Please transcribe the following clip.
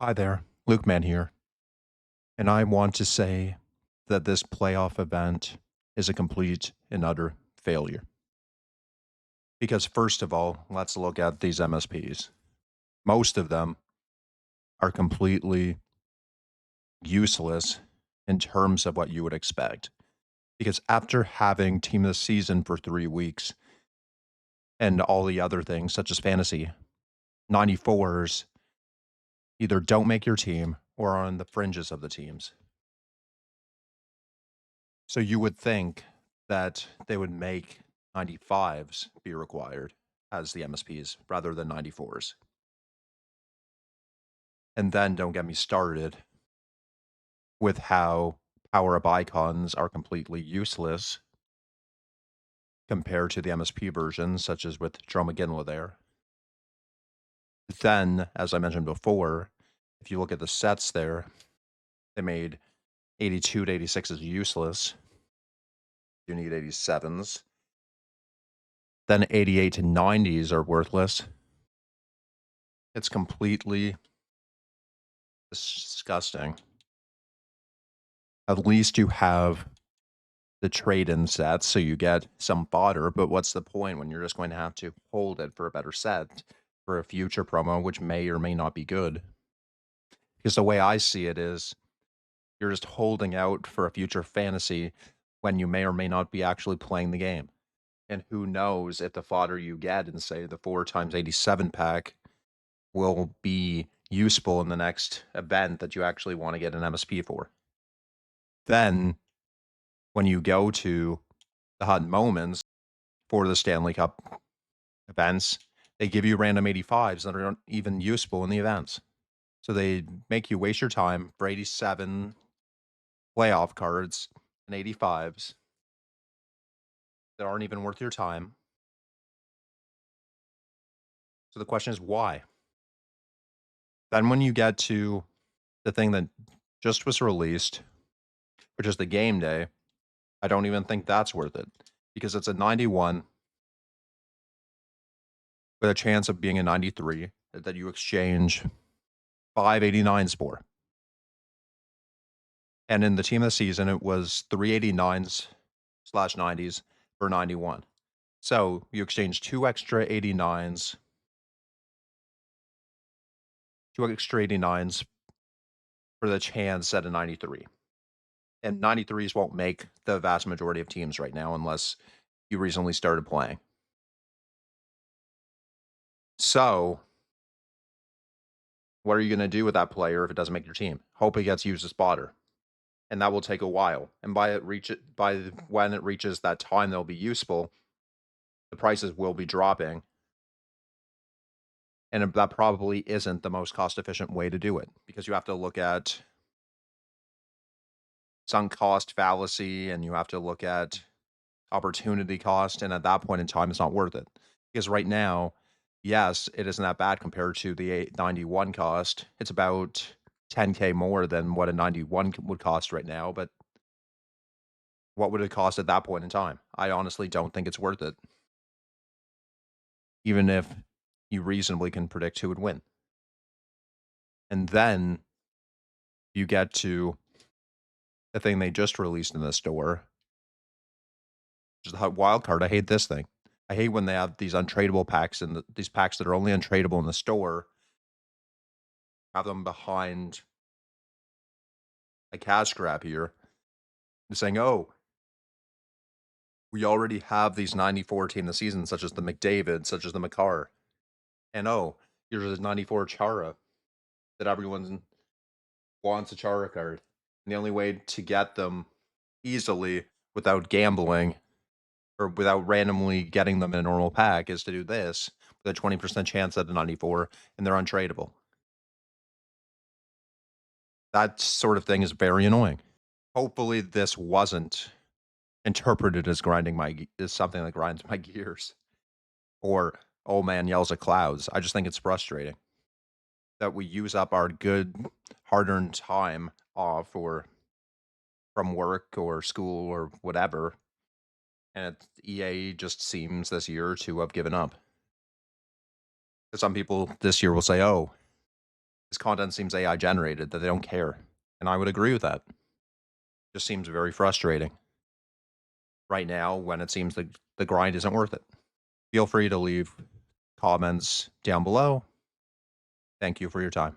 Hi there, Luke Man here, and I want to say that this playoff event is a complete and utter failure. Because, first of all, let's look at these MSPs. Most of them are completely useless in terms of what you would expect. Because after having team of the season for 3 weeks and all the other things, such as fantasy, 94s either don't make your team or are on the fringes of the teams. So you would think that they would make 95s be required as the MSPs rather than 94s. And then don't get me started with how power up icons are completely useless compared to the MSP versions, such as with Joe McGinley there. Then, as I mentioned before, if you look at the sets there, they made 82 to 86s useless. You need 87s. Then 88 to 90s are worthless. It's completely disgusting. At least you have the trade-in sets, so you get some fodder, but what's the point when you're just going to have to hold it for a better set for a future promo, which may or may not be good? Because the way I see it is you're just holding out for a future fantasy when you may or may not be actually playing the game. And who knows if the fodder you get in, say, the 4 times 87 pack will be useful in the next event that you actually want to get an MSP for. Then when you go to the hot moments for the Stanley Cup events, they give you random 85s that aren't even useful in the events. So they make you waste your time for 87 playoff cards and 85s that aren't even worth your time. So the question is why? Then when you get to the thing that just was released, which is the game day, I don't even think that's worth it because it's a 91 with a chance of being a 93 that you exchange 589s for. And in the team of the season, it was 389s slash 90s for 91. So you exchange two extra 89s for the chance at a 93. And 93s won't make the vast majority of teams right now unless you recently started playing. So what are you going to do with that player if it doesn't make your team? Hope he gets used as spotter. And that will take a while. And when it reaches that time they'll be useful, the prices will be dropping. And that probably isn't the most cost efficient way to do it because you have to look at sunk cost fallacy and you have to look at opportunity cost. And at that point in time, it's not worth it because right now, yes, it isn't that bad compared to the 91 cost. It's about 10K more than what a 91 would cost right now. But what would it cost at that point in time? I honestly don't think it's worth it, even if you reasonably can predict who would win. And then you get to the thing they just released in the store, which is the wild card. I hate this thing. I hate when they have these untradeable packs and these packs that are only untradeable in the store, have them behind a cash grab here, and saying, "Oh, we already have these 94 team of the season, such as the McDavid, such as the McCarr, and oh, here's a 94 Chara that everyone wants a Chara card." And the only way to get them easily without gambling or without randomly getting them in a normal pack is to do this with a 20% chance at a 94, and they're untradeable. That sort of thing is very annoying. Hopefully, this wasn't interpreted as as something that grinds my gears or old man yells at clouds. I just think it's frustrating that we use up our good hard-earned time off or from work or school or whatever, and EA just seems this year to have given up. Some people this year will say, "Oh, This content seems AI generated, that they don't care. And I would agree with that. Just seems very frustrating right now when it seems the grind isn't worth it. Feel free to leave comments down below. Thank you for your time.